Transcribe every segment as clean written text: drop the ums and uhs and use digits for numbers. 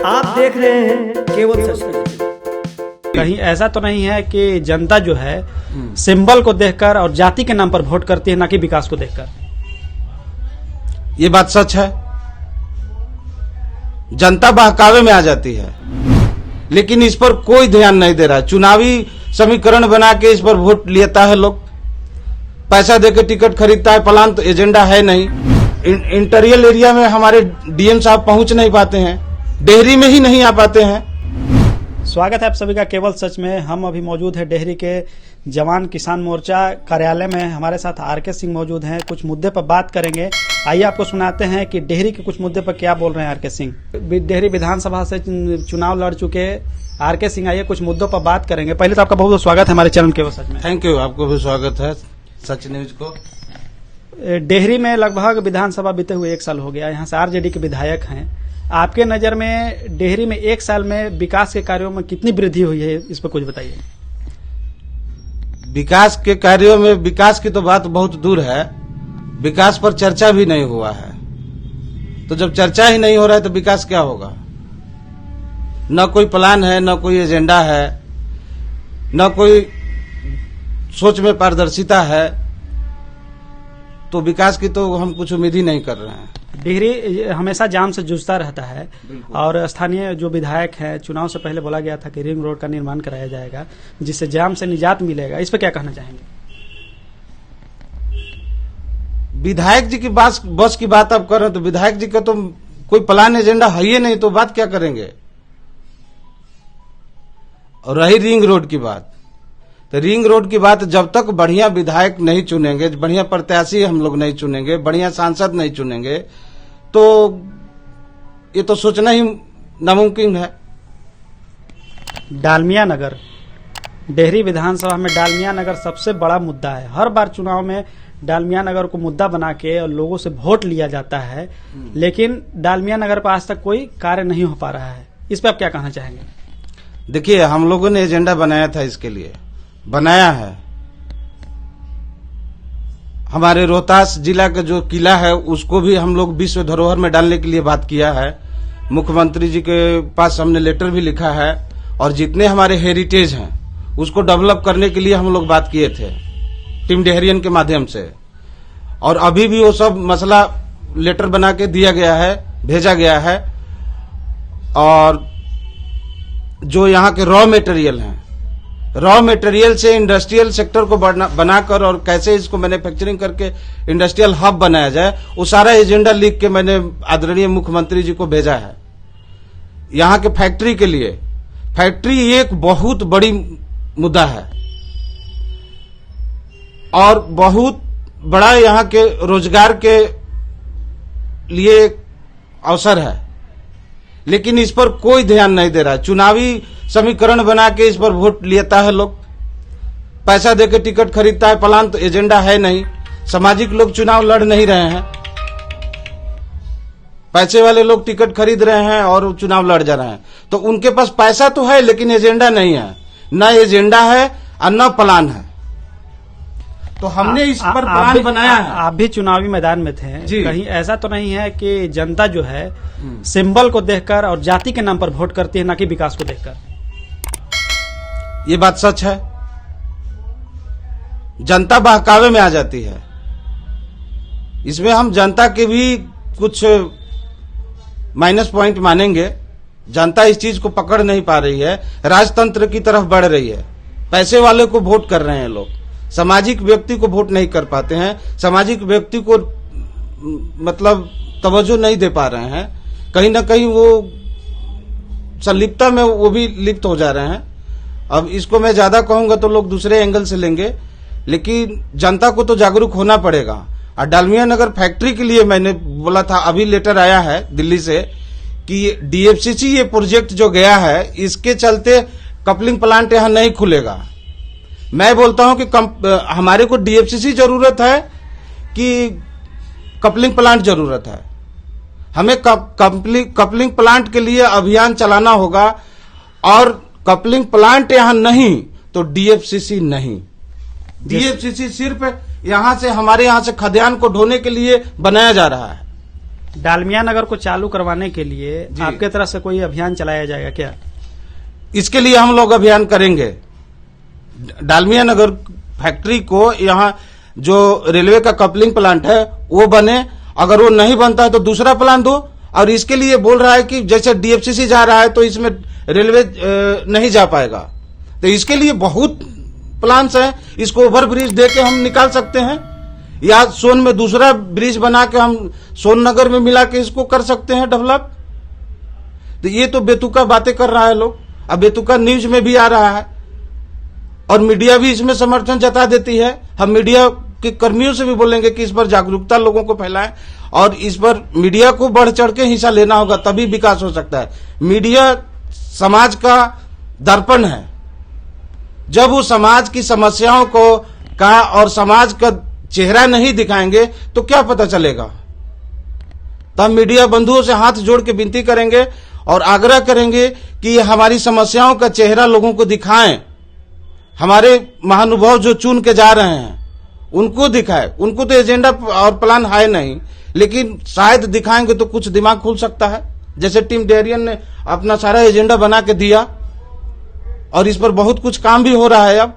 आप देख रहे हैं केवल सच। कहीं ऐसा तो नहीं है कि जनता जो है सिंबल को देखकर और जाति के नाम पर वोट करती है, ना कि विकास को देखकर? ये बात सच है। जनता बहकावे में आ जाती है, लेकिन इस पर कोई ध्यान नहीं दे रहा। चुनावी समीकरण बना के इस पर वोट लेता है लोग, पैसा देकर टिकट खरीदता है, प्लान तो एजेंडा है नहीं। इंटीरियर एरिया में हमारे डीएम साहब पहुंच नहीं पाते हैं, डेहरी में ही नहीं आ पाते हैं। स्वागत है आप सभी का केवल सच में। हम अभी मौजूद है डेहरी के जवान किसान मोर्चा कार्यालय में। हमारे साथ आरके सिंह मौजूद हैं, कुछ मुद्दे पर बात करेंगे। आइए आपको सुनाते हैं कि डेहरी के कुछ मुद्दे पर क्या बोल रहे हैं आरके सिंह। डेहरी विधानसभा से चुनाव लड़ चुके आरके सिंह, आइए कुछ मुद्दों पर बात करेंगे। पहले तो आपका बहुत बहुत स्वागत है हमारे चैनल केवल सच में। थैंक यू, आपको भी स्वागत है सच न्यूज को। डेहरी में लगभग विधानसभा बीते हुए 1 साल हो गया, यहाँ से आरजेडी के विधायक हैं। आपके नजर में डेहरी में 1 साल में विकास के कार्यों में कितनी वृद्धि हुई है, इस पर कुछ बताइए। विकास के कार्यों में विकास की तो बात बहुत दूर है, विकास पर चर्चा भी नहीं हुआ है। तो जब चर्चा ही नहीं हो रहा है तो विकास क्या होगा? न कोई प्लान है, न कोई एजेंडा है, न कोई सोच में पारदर्शिता है, तो विकास की तो हम कुछ उम्मीद ही नहीं कर रहे हैं। डेहरी हमेशा जाम से जूझता रहता है और स्थानीय जो विधायक है, चुनाव से पहले बोला गया था कि रिंग रोड का निर्माण कराया जाएगा जिससे जाम से निजात मिलेगा। इस पर क्या कहना चाहेंगे? विधायक जी की बस की बात आप कर रहे हैं, तो विधायक जी का तो कोई प्लान एजेंडा है ही नहीं, तो बात क्या करेंगे? और रही रिंग रोड की बात, तो रिंग रोड की बात जब तक बढ़िया विधायक नहीं चुनेंगे, बढ़िया प्रत्याशी हम लोग नहीं चुनेंगे, बढ़िया सांसद नहीं चुनेंगे, तो ये तो सोचना ही नामुमकिन है। डालमिया नगर, डेहरी विधानसभा में डालमिया नगर सबसे बड़ा मुद्दा है। हर बार चुनाव में डालमिया नगर को मुद्दा बना के और लोगों से वोट लिया जाता है, लेकिन डालमिया नगर पर आज तक कोई कार्य नहीं हो पा रहा है। इस पर आप क्या कहना चाहेंगे? देखिए, हम लोगों ने एजेंडा बनाया था, इसके लिए बनाया है। हमारे रोहतास जिला का जो किला है उसको भी हम लोग विश्व धरोहर में डालने के लिए बात किया है। मुख्यमंत्री जी के पास हमने लेटर भी लिखा है, और जितने हमारे हेरिटेज हैं उसको डेवलप करने के लिए हम लोग बात किए थे टीम डेहरियन के माध्यम से। और अभी भी वो सब मसला लेटर बना के दिया गया है, भेजा गया है। और जो यहाँ के रॉ मटेरियल हैं, रॉ मटेरियल से इंडस्ट्रियल सेक्टर को बनाकर और कैसे इसको मैन्युफैक्चरिंग करके इंडस्ट्रियल हब बनाया जाए, वो सारा एजेंडा लिख के मैंने आदरणीय मुख्यमंत्री जी को भेजा है। यहाँ के फैक्ट्री के लिए, फैक्ट्री एक बहुत बड़ी मुद्दा है और बहुत बड़ा यहाँ के रोजगार के लिए अवसर है, लेकिन इस पर कोई ध्यान नहीं दे रहा। चुनावी समीकरण बना के इस पर वोट लेता है लोग, पैसा देकर टिकट खरीदता है, प्लान तो एजेंडा है नहीं। सामाजिक लोग चुनाव लड़ नहीं रहे हैं, पैसे वाले लोग टिकट खरीद रहे हैं और चुनाव लड़ जा रहे हैं। तो उनके पास पैसा तो है लेकिन एजेंडा नहीं है, न एजेंडा है और न प्लान है। तो हमने इस पर प्लान बनाया है। आप भी चुनावी मैदान में थे, कहीं ऐसा तो नहीं है कि जनता जो है सिंबल को देखकर और जाति के नाम पर वोट करती है, ना कि विकास को देखकर? ये बात सच है। जनता बहकावे में आ जाती है, इसमें हम जनता के भी कुछ माइनस पॉइंट मानेंगे। जनता इस चीज को पकड़ नहीं पा रही है, राजतंत्र की तरफ बढ़ रही है। पैसे वाले को वोट कर रहे हैं लोग, सामाजिक व्यक्ति को वोट नहीं कर पाते हैं, सामाजिक व्यक्ति को मतलब तवज्जो नहीं दे पा रहे हैं। कहीं ना कहीं वो संलिप्तता में वो भी लिप्त हो जा रहे हैं। अब इसको मैं ज्यादा कहूंगा तो लोग दूसरे एंगल से लेंगे, लेकिन जनता को तो जागरूक होना पड़ेगा। और डालमिया नगर फैक्ट्री के लिए मैंने बोला था, अभी लेटर आया है दिल्ली से कि डीएफसीसी ये प्रोजेक्ट जो गया है, इसके चलते कपलिंग प्लांट यहां नहीं खुलेगा। मैं बोलता हूं कि हमारे को डीएफसीसी जरूरत है कि कपलिंग प्लांट जरूरत है? हमें कपलिंग प्लांट के लिए अभियान चलाना होगा, और कपलिंग प्लांट यहां नहीं तो डीएफसीसी नहीं। डीएफसीसी सिर्फ यहां से, हमारे यहां से खदान को ढोने के लिए बनाया जा रहा है। डालमिया नगर को चालू करवाने के लिए आपके तरफ से कोई अभियान चलाया जाएगा क्या? इसके लिए हम लोग अभियान करेंगे। डालमिया नगर फैक्ट्री को यहाँ जो रेलवे का कपलिंग प्लांट है वो बने, अगर वो नहीं बनता है तो दूसरा प्लान दो। और इसके लिए बोल रहा है कि जैसे डीएफसीसी जा रहा है तो इसमें रेलवे नहीं जा पाएगा, तो इसके लिए बहुत प्लान्स हैं। इसको ओवर ब्रिज दे के हम निकाल सकते हैं, या सोन में दूसरा ब्रिज बना के हम सोन नगर में मिला के इसको कर सकते हैं डेवलप। तो ये तो बेतुका बातें कर रहा है लोग। अब बेतुका न्यूज में भी आ रहा है और मीडिया भी इसमें समर्थन जता देती है। हम मीडिया के कर्मियों से भी बोलेंगे कि इस पर जागरूकता लोगों को फैलाएं और इस पर मीडिया को बढ़ चढ़ के हिस्सा लेना होगा, तभी विकास हो सकता है। मीडिया समाज का दर्पण है। जब वो समाज की समस्याओं को का और समाज का चेहरा नहीं दिखाएंगे तो क्या पता चलेगा। तो हम मीडिया बंधुओं से हाथ जोड़ के विनती करेंगे और आग्रह करेंगे कि हमारी समस्याओं का चेहरा लोगों को दिखाएं। हमारे महानुभाव जो चुन के जा रहे हैं उनको दिखाए। उनको तो एजेंडा और प्लान है नहीं, लेकिन शायद दिखाएंगे तो कुछ दिमाग खुल सकता है। जैसे टीम डेरियन ने अपना सारा एजेंडा बना के दिया और इस पर बहुत कुछ काम भी हो रहा है। अब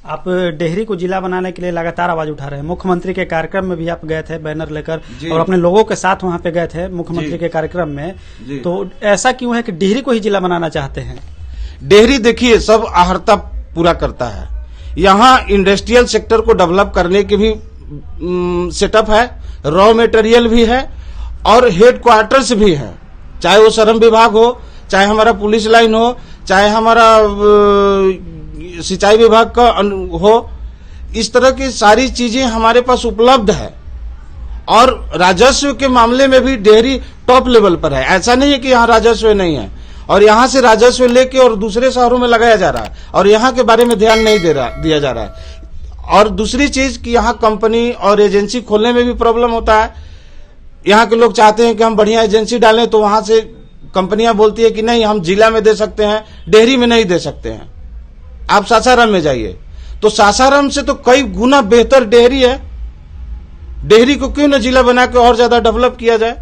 आप डेहरी को जिला बनाने के लिए लगातार आवाज उठा रहे हैं। मुख्यमंत्री के कार्यक्रम में भी आप गए थे बैनर लेकर और अपने लोगों के साथ वहां पे गए थे मुख्यमंत्री के कार्यक्रम में। तो ऐसा क्यों है कि डेहरी को ही जिला बनाना चाहते हैं? डेहरी देखिए सब आहर्ता पूरा करता है। यहाँ इंडस्ट्रियल सेक्टर को डेवलप करने की भी सेटअप है, रॉ मटेरियल भी है और हेड क्वार्टर्स भी है। चाहे वो श्रम विभाग हो, चाहे हमारा पुलिस लाइन हो, चाहे हमारा सिंचाई विभाग का हो, इस तरह की सारी चीजें हमारे पास उपलब्ध है। और राजस्व के मामले में भी डेहरी टॉप लेवल पर है। ऐसा नहीं है कि यहाँ राजस्व नहीं है, और यहाँ से राजस्व लेके और दूसरे शहरों में लगाया जा रहा है और यहाँ के बारे में ध्यान नहीं दिया जा रहा है। और दूसरी चीज कि यहाँ कंपनी और एजेंसी खोलने में भी प्रॉब्लम होता है। यहाँ के लोग चाहते हैं कि हम बढ़िया एजेंसी डालें, तो वहां से कंपनियां बोलती है कि नहीं हम जिला में दे सकते हैं, डेहरी में नहीं दे सकते हैं, आप सासाराम में जाइए। तो सासाराम से तो कई गुना बेहतर डेहरी है। डेहरी को क्यों न जिला बना के और ज्यादा डेवलप किया जाए।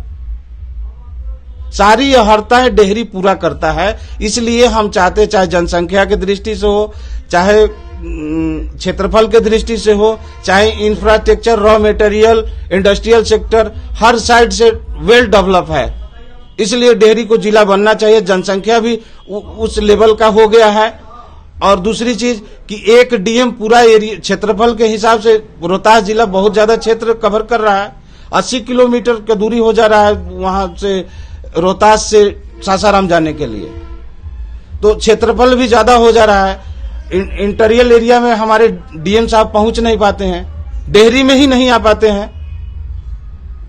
सारी अहर्ताएं डेहरी पूरा करता है। इसलिए हम चाहते, चाहे जनसंख्या की दृष्टि से हो, चाहे क्षेत्रफल के दृष्टि से हो, चाहे infrastructure, raw material, industrial sector, हर साइड से वेल डेवलप है। इसलिए डेहरी को जिला बनना चाहिए। जनसंख्या भी उस लेवल का हो गया है। और दूसरी चीज कि एक डीएम पूरा एरिया क्षेत्रफल के हिसाब से रोहतास जिला बहुत ज्यादा क्षेत्र कवर कर रहा है। 80 किलोमीटर की दूरी हो जा रहा है वहां से रोहतास से सासाराम जाने के लिए, तो क्षेत्रफल भी ज्यादा हो जा रहा है। इंटीरियर एरिया में हमारे डीएम साहब पहुंच नहीं पाते हैं, डेहरी में ही नहीं आ पाते हैं।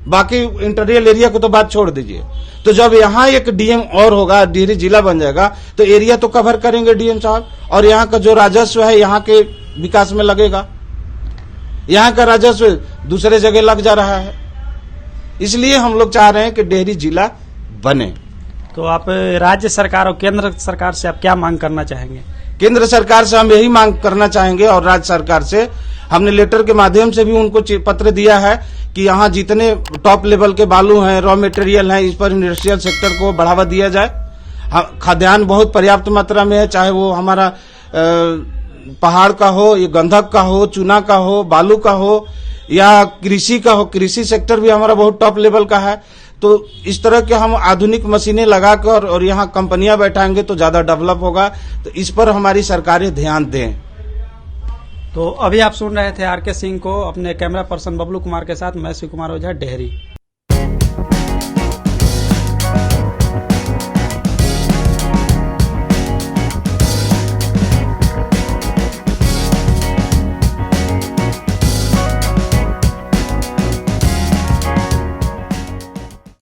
बाकी इंटीरियर एरिया को तो बात छोड़ दीजिए। तो जब यहाँ एक डीएम और होगा, डेहरी जिला बन जाएगा, तो एरिया तो कवर करेंगे डीएम साहब, और यहाँ का जो राजस्व है यहाँ के विकास में लगेगा। यहाँ का राजस्व दूसरे जगह लग जा रहा है। इसलिए हम लोग चाह रहे हैं कि डेहरी जिला बने। तो आप राज्य सरकार और केंद्र सरकार से आप क्या मांग करना चाहेंगे? केंद्र सरकार से हम यही मांग करना चाहेंगे और राज्य सरकार से हमने लेटर के माध्यम से भी उनको पत्र दिया है कि यहाँ जितने टॉप लेवल के बालू हैं, रॉ मटेरियल हैं, इस पर इंडस्ट्रियल सेक्टर को बढ़ावा दिया जाए। खाद्यान्न बहुत पर्याप्त मात्रा में है, चाहे वो हमारा पहाड़ का हो, ये गंधक का हो, चूना का हो, बालू का हो, या कृषि का हो। कृषि सेक्टर भी हमारा बहुत टॉप लेवल का है। तो इस तरह के हम आधुनिक मशीनें लगाकर और यहाँ कंपनियां बैठाएंगे तो ज्यादा डेवलप होगा। तो इस पर हमारी सरकारें ध्यान दें। तो अभी आप सुन रहे थे आरके सिंह को अपने कैमरा पर्सन बबलू कुमार के साथ। मैं शिव कुमार ओझा, डेहरी।